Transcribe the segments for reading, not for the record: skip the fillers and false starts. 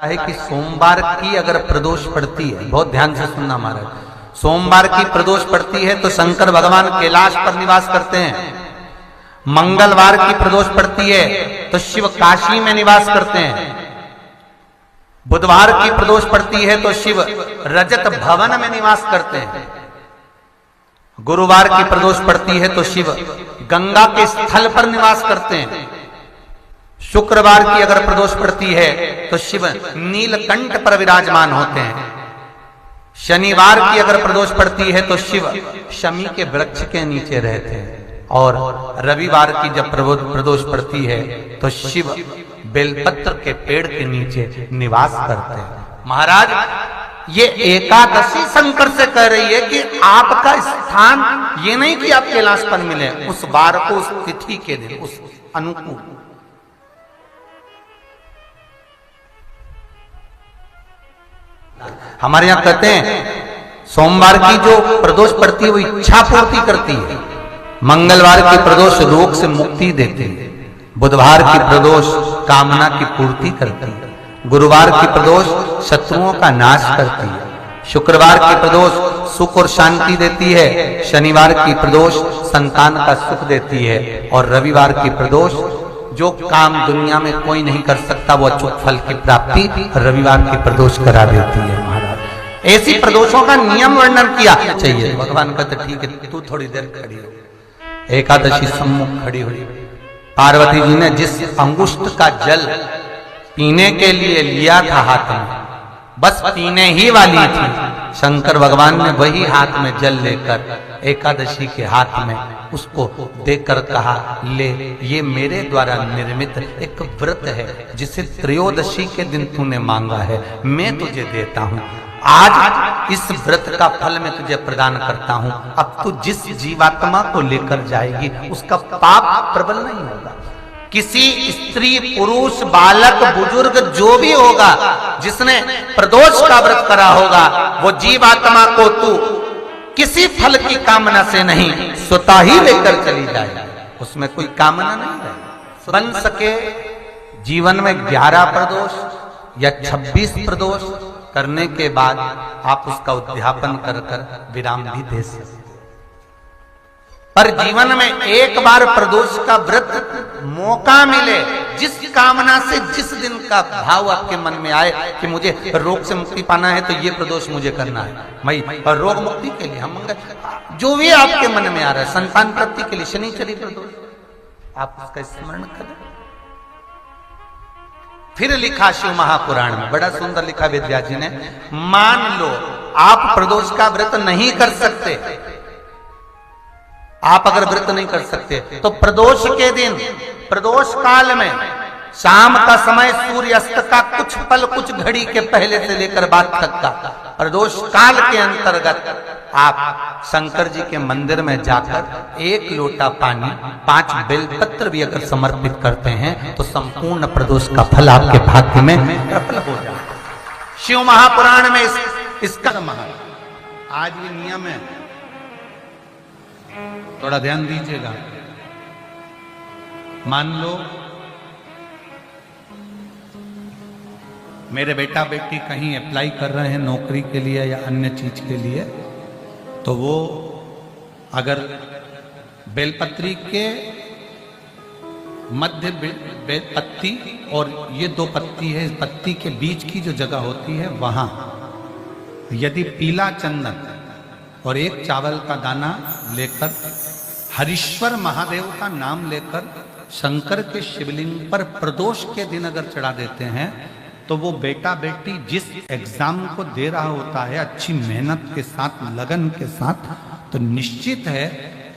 है कि सोमवार की अगर प्रदोष पड़ती है, बहुत ध्यान से सुनना महाराज, सोमवार की प्रदोष पड़ती है तो शंकर भगवान कैलाश पर निवास करते हैं। मंगलवार की प्रदोष पड़ती है तो शिव काशी में निवास करते हैं। बुधवार की प्रदोष पड़ती है तो शिव रजत भवन में निवास करते हैं। गुरुवार की प्रदोष पड़ती है तो शिव गंगा के स्थल पर निवास करते हैं। शुक्रवार की अगर प्रदोष पड़ती है तो शिव नीलकंठ पर विराजमान होते हैं। शनिवार की अगर प्रदोष पड़ती है तो शिव शमी के वृक्ष के नीचे रहते हैं। और रविवार की जब प्रदोष पड़ती है तो शिव बेलपत्र के पेड़ के नीचे निवास करते हैं। महाराज ये एकादशी शंकर से कह रही है कि आपका स्थान ये नहीं कि आप कैलाश पर मिले, उस वार को, उस तिथि के दिन, उस अनुकूल। हमारे यहां कहते हैं सोमवार की जो प्रदोष पड़ती है वो इच्छा पूर्ति करती है। मंगलवार की प्रदोष रोग से मुक्ति देती है। बुधवार की प्रदोष कामना की पूर्ति करती है। गुरुवार की प्रदोष शत्रुओं का नाश करती है। शुक्रवार की प्रदोष सुख और शांति देती है। शनिवार की प्रदोष संतान का सुख देती है। और रविवार की प्रदोष जो काम दुनिया में कोई नहीं कर सकता वो अचूक फल की प्राप्ति रविवार की प्रदोष करा देती है। महाराज ऐसी प्रदोषों का नियम वर्णन किया चाहिए। भगवान कहते ठीक है तू थोड़ी देर खड़ी हो। एकादशी सम्मुख खड़ी हुई। पार्वती जी ने जिस अंगुष्ठ का जल पीने के लिए लिया था हाथ में, बस पीने ही वाली थी, शंकर भगवान ने वही हाथ में जल लेकर एकादशी के हाथ में उसको देकर कहा ले, ये मेरे द्वारा निर्मित एक व्रत है जिसे त्रयोदशी के दिन तूने मांगा है, मैं तुझे देता हूं। आज इस व्रत का फल मैं तुझे प्रदान करता हूं। अब तू जिस जीवात्मा को लेकर जाएगी उसका पाप प्रबल नहीं होगा। किसी स्त्री, पुरुष, बालक, बुजुर्ग जो भी होगा जिसने प्रदोष का व्रत करा होगा वो जीवात्मा को तू किसी फल की कामना से नहीं स्वतः ही लेकर चली जाए। उसमें कोई कामना नहीं है। बन सके जीवन में 11 प्रदोष या 26 प्रदोष करने के बाद आप उसका उद्यापन कर विराम भी दे सकते। पर जीवन में एक बार प्रदोष का व्रत मौका मिले, जिस कामना से जिस दिन का भाव आपके मन में आए कि मुझे रोग से मुक्ति पाना है तो ये प्रदोष मुझे करना है, मैं रोग मुक्ति के लिए, हम जो भी आपके मन में आ रहा है, संतान प्राप्ति के लिए शनिचरी प्रदोष, आप उसका स्मरण करें। फिर लिखा शिव महापुराण में, बड़ा सुंदर लिखा वेदव्यास जी ने, मान लो आप प्रदोष का व्रत नहीं कर सकते, आप अगर व्रत नहीं कर सकते तो प्रदोष के दिन, प्रदोष काल में शाम का समय सूर्यास्त का कुछ पल, कुछ घड़ी के पहले से लेकर बाद तक का प्रदोष काल के अंतर्गत आप शंकर जी के मंदिर में जाकर 1 लोटा पानी, 5 बेलपत्र भी अगर समर्पित करते हैं तो संपूर्ण प्रदोष का फल आपके भाग्य में प्रबल हो जाए। शिव महापुराण में इसका आज भी नियम है, थोड़ा ध्यान दीजिएगा। मान लो मेरे बेटा बेटी कहीं अप्लाई कर रहे हैं नौकरी के लिए या अन्य चीज के लिए, तो वो अगर बेलपत्री के मध्य पत्ती और ये 2 पत्ती है, इस पत्ती के बीच की जो जगह होती है वहां यदि पीला चंदन और 1 चावल का दाना लेकर हरीश्वर महादेव का नाम लेकर शंकर के शिवलिंग पर प्रदोष के दिन अगर चढ़ा देते हैं तो वो बेटा बेटी जिस एग्जाम को दे रहा होता है अच्छी मेहनत के साथ, लगन के साथ, तो निश्चित है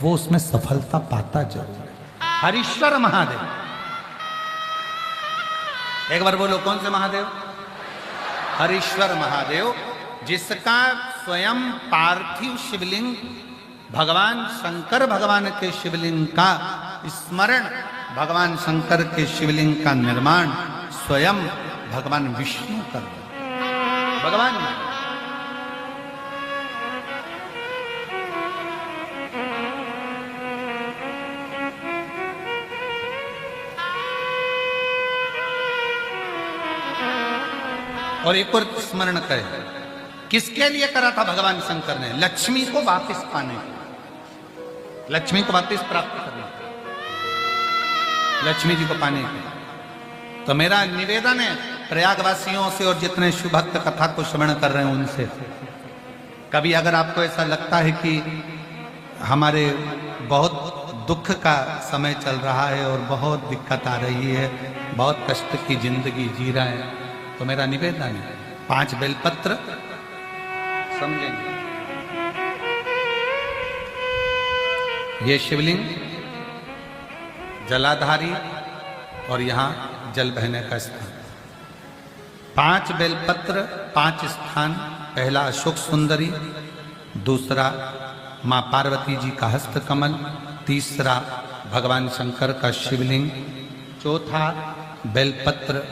वो उसमें सफलता पाता जरूर है। हरीश्वर महादेव, एक बार बोलो कौन से महादेव? हरीश्वर महादेव, जिसका स्वयं पार्थिव शिवलिंग भगवान शंकर भगवान के शिवलिंग का स्मरण, भगवान शंकर के शिवलिंग का निर्माण स्वयं भगवान विष्णु कर भगवान और एक और स्मरण करें, किसके लिए करा था भगवान शंकर ने? लक्ष्मी को वापस पाने, लक्ष्मी को वापस प्राप्त करने, लक्ष्मी जी को पाने के। तो मेरा निवेदन है प्रयागवासियों से और जितने शुभक्त कथा को श्रवण कर रहे हैं उनसे, कभी अगर आपको ऐसा लगता है कि हमारे बहुत दुख का समय चल रहा है और बहुत दिक्कत आ रही है, बहुत कष्ट की जिंदगी जी रहे हैं, तो मेरा निवेदन है 5 बेलपत्र समझेंगे। ये शिवलिंग जलाधारी और यहां जल बहने का स्थान, 5 बेलपत्र 5 स्थान। पहला अशोक सुंदरी, दूसरा मां पार्वती जी का हस्त कमल, तीसरा भगवान शंकर का शिवलिंग, चौथा बेलपत्र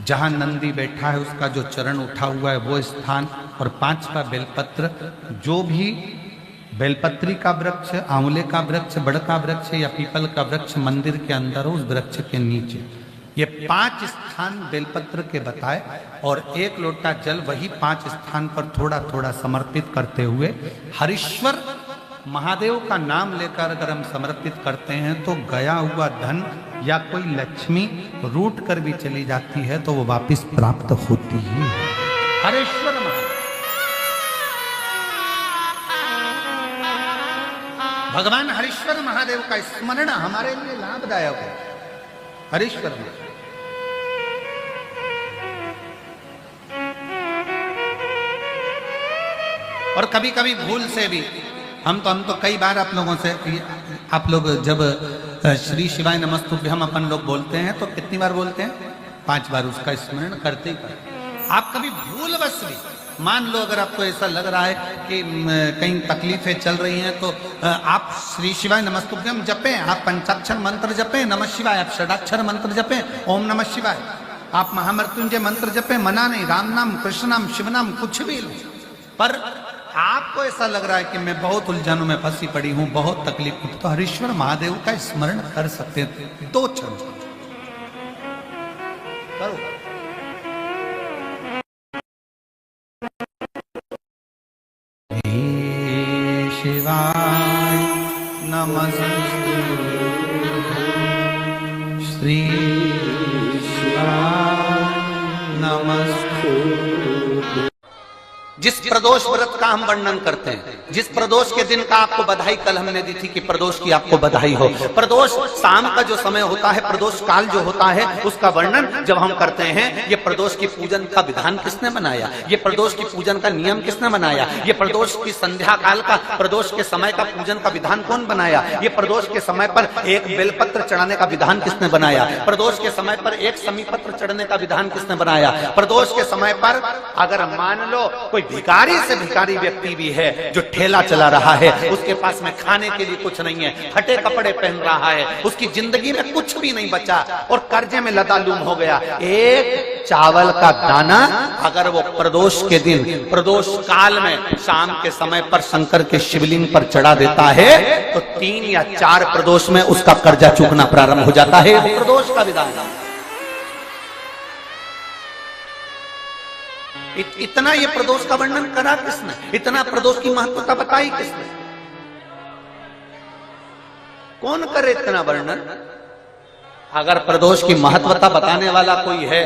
जहां नंदी बैठा है उसका जो चरण उठा हुआ है वो स्थान, और 5वां बेलपत्र जो भी बेलपत्री का वृक्ष, आंवले का वृक्ष, बड़ का वृक्ष या पीपल का वृक्ष मंदिर के अंदर हो, उस वृक्ष के नीचे। ये 5 स्थान बेलपत्र के बताए और 1 लोटा जल वही 5 स्थान पर थोड़ा थोड़ा समर्पित करते हुए हरीश्वर महादेव का नाम लेकर अगर हम समर्पित करते हैं तो गया हुआ धन या कोई लक्ष्मी रूट कर भी चली जाती है तो वो वापस प्राप्त होती है। हरीश्वर महादेव, भगवान हरीश्वर महादेव का स्मरण हमारे लिए लाभदायक है। हरीश्वर महादेव और कभी कभी भूल से भी हम तो कई बार आप लोगों से, आप लोग जब श्री शिवाय नमस्तुभ्यम अपन लोग बोलते हैं तो कितनी बार बोलते हैं? 5 बार उसका स्मरण करते ही करते। आप कभी भूलवश भी, मान लो अगर आपको ऐसा लग रहा है कि कहीं तकलीफें चल रही हैं तो आप श्री शिवाय नमस्तुभ्यम जपें, आप पंचाक्षर मंत्र जपें, नमः शिवाय, आप षडाक्षर मंत्र जपें, ओम नमः शिवाय, आप महामृत्युंजय मंत्र जपें, मना नहीं, राम नाम, कृष्ण नाम, शिव नाम, कुछ भी लो। पर आपको ऐसा लग रहा है कि मैं बहुत उलझनों में फंसी पड़ी हूं, बहुत तकलीफ होती, तो हरीश्वर महादेव का स्मरण कर सकते हैं। 2 क्षण करो। शिवाय नमस्तु श्री शिवाय नमस्तु। जिस प्रदोष व्रत का हम वर्णन करते हैं, जिस प्रदोष के दिन का आपको बधाई कल हमने दी थी कि प्रदोष की आपको बधाई हो, प्रदोष शाम का जो समय होता है, प्रदोष काल जो होता है, उसका वर्णन जब हम करते हैं, ये प्रदोष की पूजन का विधान किसने बनाया, ये प्रदोष की पूजन का नियम किसने बनाया, ये प्रदोष की संध्या काल का, प्रदोष के समय का पूजन का विधान कौन बनाया, ये प्रदोष के समय पर 1 बेलपत्र चढ़ाने का विधान किसने बनाया, प्रदोष के समय पर 1 समीपत्र चढ़ने का विधान किसने बनाया, प्रदोष के समय पर अगर मान लो कोई भिखारी से भिखारी व्यक्ति भी है जो ठेला चला रहा है, उसके पास में खाने के लिए कुछ नहीं है, फटे कपड़े पहन रहा है, उसकी जिंदगी में कुछ भी नहीं बचा और कर्जे में लदालूम हो गया, 1 चावल का दाना अगर वो प्रदोष के दिन, प्रदोष काल में शाम के समय पर शंकर के शिवलिंग पर चढ़ा देता है तो 3 या 4 प्रदोष में उसका कर्जा चूकना प्रारंभ हो जाता है। प्रदोष का विधान। इतना ये प्रदोष का वर्णन करा किसने? इतना प्रदोष की महत्वता बताई किसने? कौन करे इतना वर्णन? अगर प्रदोष की महत्वता बताने वाला कोई है,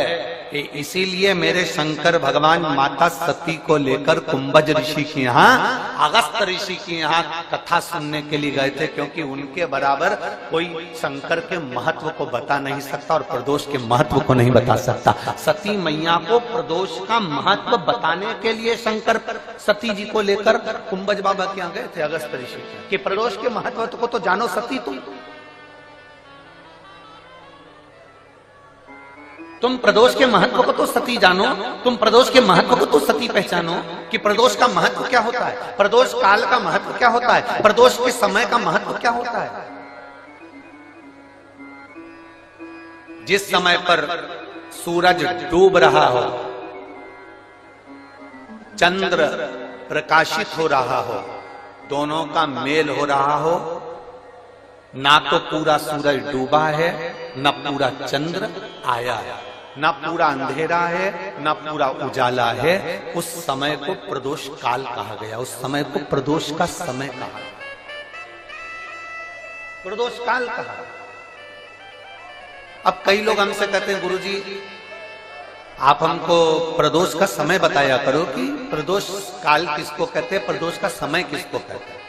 इसीलिए मेरे शंकर भगवान माता सती को लेकर कुंभज ऋषि के यहाँ, अगस्त ऋषि के यहाँ कथा सुनने के लिए गए थे, क्योंकि उनके बराबर कोई शंकर के महत्व को बता नहीं सकता और प्रदोष के महत्व को नहीं बता सकता। सती मैया को प्रदोष का महत्व बताने के लिए शंकर सती जी को लेकर कुंभज बाबा के यहाँ गए थे, अगस्त ऋषि, कि प्रदोष के महत्व को तो जानो सती, तुम प्रदोष के महत्व को तो सती जानो, तुम प्रदोष के महत्व को तो सती पहचानो कि प्रदोष का महत्व क्या होता है, प्रदोष काल का महत्व क्या होता है, प्रदोष के समय का महत्व क्या होता है। जिस समय पर सूरज डूब रहा हो, चंद्र प्रकाशित हो रहा हो, दोनों का मेल हो रहा हो, ना तो पूरा सूरज डूबा है, न पूरा चंद्र आया है, ना पूरा अंधेरा है ना पूरा उजाला है, उस समय को प्रदोष काल कहा गया, उस समय को प्रदोष का समय कहा, प्रदोष काल कहा। अब कई लोग हमसे कहते हैं गुरुजी आप हमको प्रदोष का समय बताया करो कि प्रदोष काल किसको कहते हैं, प्रदोष का समय किसको कहते हैं।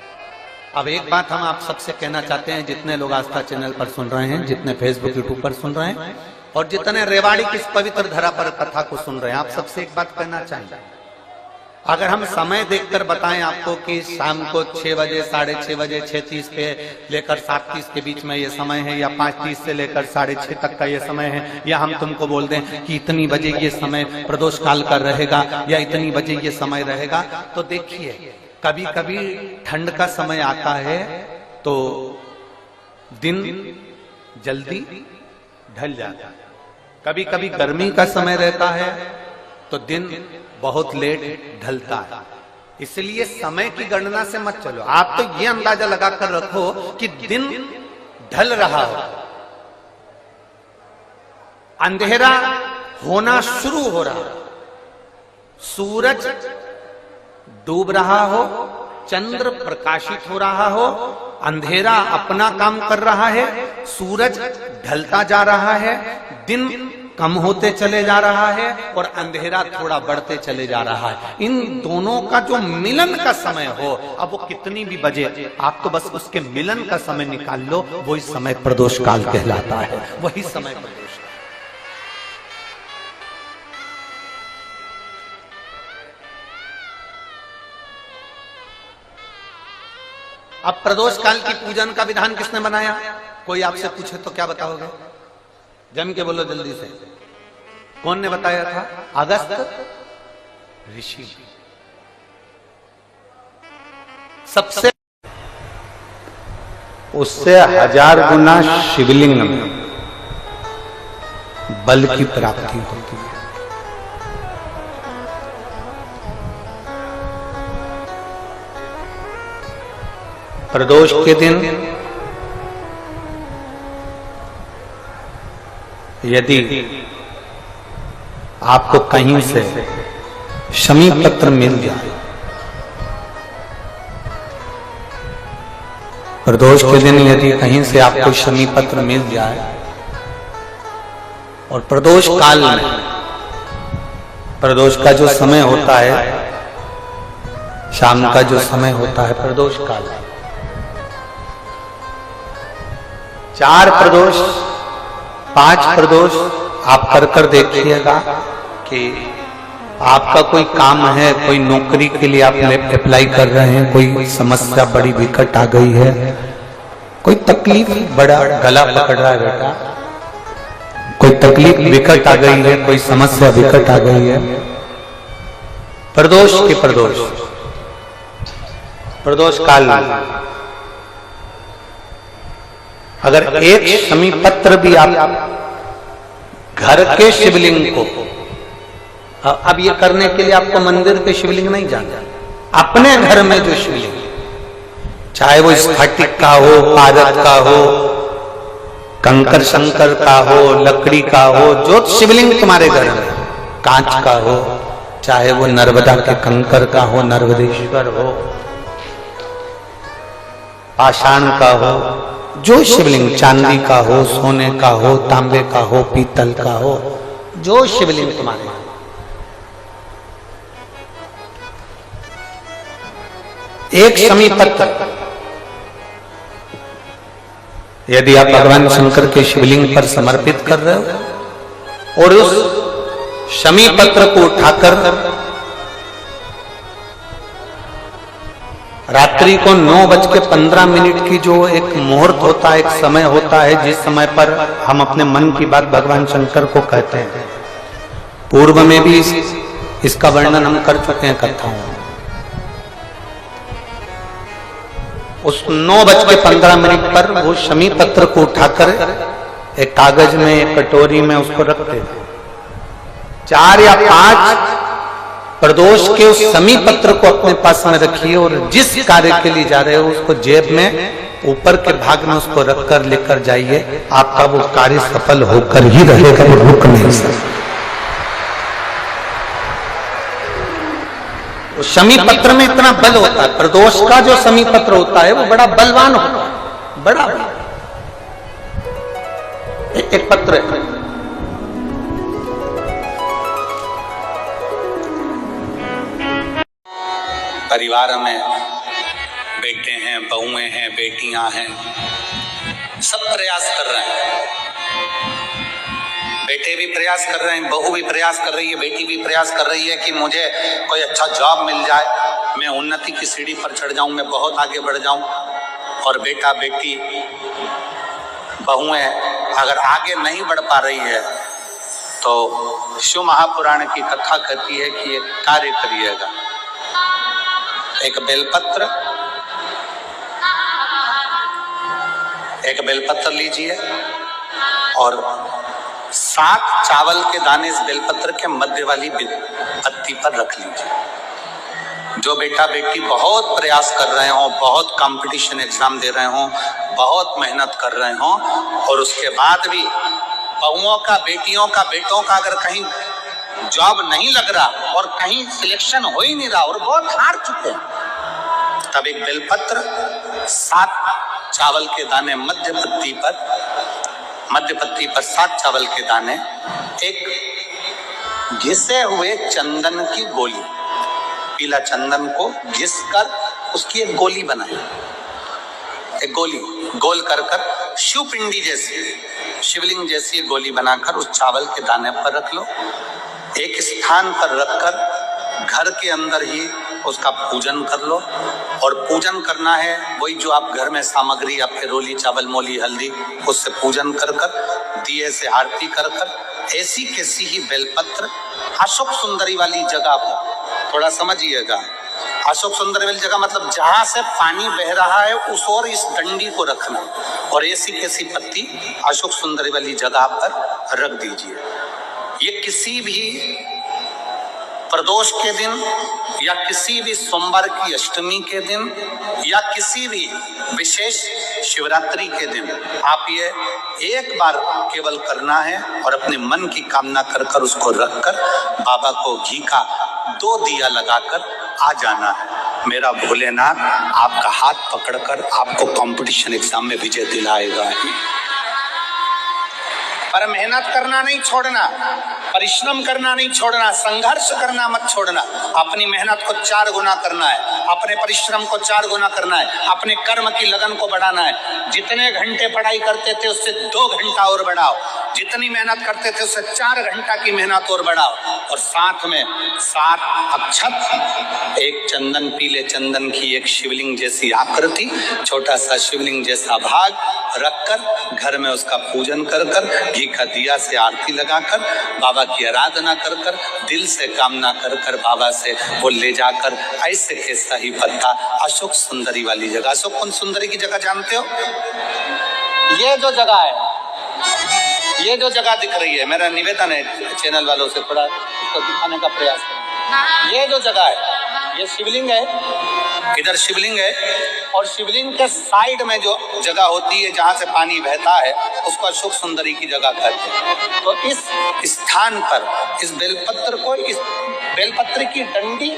अब एक बात हम आप सबसे कहना चाहते हैं, जितने लोग आस्था चैनल पर सुन रहे हैं, जितने फेसबुक यूट्यूब पर सुन रहे हैं और जितने रेवाड़ी की इस पवित्र धरा पर कथा को सुन रहे हैं, आप सबसे एक बात कहना चाहेंगे, अगर हम समय देखकर बताएं आपको कि शाम को 6 बजे, 6:30 बजे, 6:30 पे लेकर 7:30 के बीच में ये समय है, या 5:30 से लेकर 6:30 तक का ये समय है, या हम तुमको बोल दें कि इतनी बजे ये समय प्रदोष काल का रहेगा या इतनी बजे ये समय रहेगा, तो देखिए कभी कभी ठंड का समय आता है तो दिन जल्दी ढल जाता है, कभी कभी गर्मी का समय रहता है तो दिन बहुत लेट ढलता है। इसलिए समय की गणना से मत चलो, आप तो ये अंदाजा लगाकर रखो कि दिन ढल रहा हो, अंधेरा होना शुरू हो रहा, सूरज डूब रहा हो, चंद्र प्रकाशित हो रहा हो, अंधेरा अपना काम कर रहा है, सूरज ढलता जा रहा है, दिन कम होते चले जा रहा है और अंधेरा थोड़ा बढ़ते चले जा रहा है। इन दोनों का जो मिलन का समय हो, अब वो कितनी भी बजे, आप तो बस उसके मिलन का समय निकाल लो, वही समय प्रदोष काल कहलाता है, वही समय प्रदोष। अब प्रदोष काल की पूजन का विधान किसने बनाया, कोई आपसे पूछे तो क्या बताओगे, जम के बोलो जल्दी से, कौन ने बताया था, अगस्त ऋषि। सबसे उससे 1000 गुना शिवलिंग में बल की प्राप्ति होती है। प्रदोष के दिन यदि आपको कहीं से शमी पत्र मिल जाए, प्रदोष के दिन यदि कहीं से आपको शमी पत्र मिल जाए और प्रदोष काल में, प्रदोष का जो समय होता है, शाम का जो समय होता है प्रदोष काल, 4 प्रदोष 5 प्रदोष आप कर देखिएगा कि आपका कोई काम है, कोई नौकरी के लिए आप अप्लाई कर रहे हैं, कोई समस्या बड़ी विकट आ गई है, कोई तकलीफ, बड़ा गला पकड़ रहा है बेटा, कोई तकलीफ विकट आ गई है, कोई समस्या विकट आ गई है, प्रदोष के प्रदोष काल अगर एक शमी पत्र भी आप घर के शिवलिंग को, अब ये करने के लिए आपको मंदिर के शिवलिंग नहीं जाना, अपने घर में जो शिवलिंग, चाहे वो स्फटिक का हो, पारद का हो, कंकर शंकर का हो, लकड़ी का हो, जो शिवलिंग तुम्हारे घर में, कांच का हो, चाहे वो नर्मदा के कंकर का हो, नर्मदेश्वर हो, पाषाण का हो, जो शिवलिंग चांदी का हो, सोने का हो, तांबे का हो, पीतल का हो, जो शिवलिंग तुम्हारे, एक शमी पत्र यदि आप भगवान शंकर के शिवलिंग पर समर्पित कर रहे हो और उस शमी पत्र को उठाकर रात्रि को 9:15 की जो एक मुहूर्त होता है, एक समय होता है, जिस समय पर हम अपने मन की बात भगवान शंकर को कहते हैं, पूर्व में भी इसका वर्णन हम कर चुके हैं कथाओं में। उस 9:15 पर वो शमी पत्र को उठाकर एक कागज में, एक कटोरी में उसको रखते थे। 4 या 5 प्रदोष के उस शमी पत्र को अपने पास में रखिए और जिस कार्य के लिए जा रहे हो उसको जेब में ऊपर के भाग में उसको रखकर लेकर जाइए, आपका वो कार्य सफल होकर ही रहेगा, वो रुक नहीं सकता। तो शमी पत्र में इतना बल होता है, प्रदोष का जो शमी पत्र होता है वो बड़ा बलवान होता है, बड़ा बल। एक पत्र है, परिवार में बेटे हैं, बहुएं हैं, बेटियां हैं, सब प्रयास कर रहे हैं। बेटे भी प्रयास कर रहे हैं, बहू भी प्रयास कर रही है, बेटी भी प्रयास कर रही है कि मुझे कोई अच्छा जॉब मिल जाए, मैं उन्नति की सीढ़ी पर चढ़ जाऊं, मैं बहुत आगे बढ़ जाऊं। और बेटा बेटी बहुएं अगर आगे नहीं बढ़ पा रही है तो शिव महापुराण की कथा कहती है कि एक कार्य करिएगा, एक बेलपत्र लीजिए और 7 चावल के दाने इस बेलपत्र के मध्य वाली पत्ती पर रख लीजिए। जो बेटा बेटी बहुत प्रयास कर रहे हो, बहुत कंपटीशन एग्जाम दे रहे हो, बहुत मेहनत कर रहे हो और उसके बाद भी बहुओं का, बेटियों का, बेटों का अगर कहीं जॉब नहीं लग रहा और कहीं सिलेक्शन हो ही नहीं रहा और बहुत हार चुके हैं, तब एक बेलपत्र 7 चावल के दाने मध्य पत्ती पर 7 चावल के दाने, एक घिसे हुए चंदन की गोली, पीला चंदन को घिस कर उसकी एक गोली बनाए, एक गोली गोल कर शिवपिंडी जैसी, शिवलिंग जैसी गोली बनाकर उस चावल के दाने पर रख लो। एक स्थान पर रखकर घर के अंदर ही उसका पूजन कर लो। और पूजन करना है वही जो आप घर में सामग्री आपके रोली, चावल, मोली, हल्दी, उससे पूजन कर दिए से आरती कर ऐसी कैसी ही बेलपत्र अशोक सुंदरी वाली जगह पर, थोड़ा समझिएगा, अशोक सुंदरी वाली जगह मतलब जहां से पानी बह रहा है उस और इस डंडी को रखना और ऐसी कैसी पत्ती अशोक सुंदरी वाली जगह पर रख दीजिए। ये किसी भी प्रदोष के दिन या किसी भी सोमवार की अष्टमी के दिन या किसी भी विशेष शिवरात्रि के दिन आप ये एक बार केवल करना है और अपने मन की कामना कर उसको रखकर बाबा को घी का 2 दिया लगाकर आ जाना है। मेरा भोलेनाथ आपका हाथ पकड़कर आपको कंपटीशन एग्जाम में विजय दिलाएगा। पर मेहनत करना नहीं छोड़ना, परिश्रम करना नहीं छोड़ना, संघर्ष करना मत छोड़ना। अपनी मेहनत को 4 गुना करना है, अपने परिश्रम को 4 गुना करना है, अपने कर्म की लगन को बढ़ाना है। जितने घंटे पढ़ाई करते थे उससे 2 घंटा और बढ़ाओ, जितनी मेहनत करते थे उससे 4 घंटा की मेहनत और बढ़ाओ। और साथ में 7 अक्षत, एक चंदन, पीले चंदन की एक शिवलिंग जैसी आकृति, छोटा सा शिवलिंग जैसा भाग रखकर घर में उसका पूजन कर घी का दिया से आरती लगाकर बाबा की आराधना कर दिल से कामना कर बाबा से वो ले जाकर ऐसे कैसा ही पत्ता अशोक सुंदरी वाली जगह, अशोक सुंदरी की जगह जानते हो, ये जो जगह है, ये जो जगह दिख रही है, मेरा निवेदन है चैनल वालों से थोड़ा इसको दिखाने का प्रयास करें। ये जो जगह है, ये शिवलिंग है, इधर शिवलिंग है और शिवलिंग के साइड में जो जगह होती है जहां से पानी बहता है उसको अशोक सुंदरी की जगह कहते हैं। तो इस स्थान पर इस बेलपत्र को, इस बेलपत्र की डंडी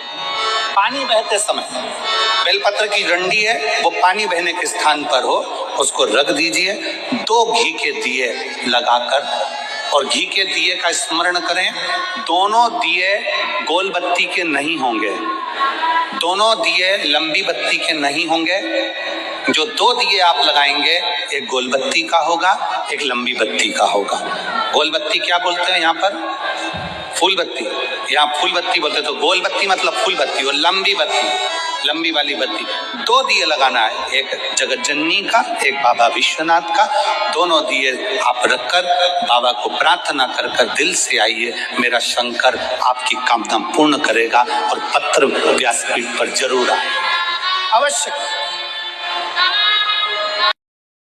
पानी बहते समय, बेलपत्र की डंडी है वो पानी बहने के स्थान पर हो, उसको रख दीजिए। 2 घी के दिए लगाकर, और घी के दिए का स्मरण करें, दोनों दिए गोल बत्ती के नहीं होंगे, दोनों दिए लंबी बत्ती के नहीं होंगे। जो 2 दिए आप लगाएंगे, एक गोल बत्ती का होगा, एक लंबी बत्ती का होगा। गोल बत्ती क्या बोलते हैं यहाँ पर? फूल बत्ती, यहाँ फूल बत्ती बोलते, तो गोल बत्ती मतलब फूल बत्ती, और लंबी बत्ती, लंबी वाली बत्ती। 2 दिए लगाना है, एक जगत जननी का, एक बाबा विश्वनाथ का। दोनों दिए आप रखकर बाबा को प्रार्थना कर दिल से आइए, मेरा शंकर आपकी कामना पूर्ण करेगा और पत्र व्यासपीठ पर जरूर आए, अवश्य।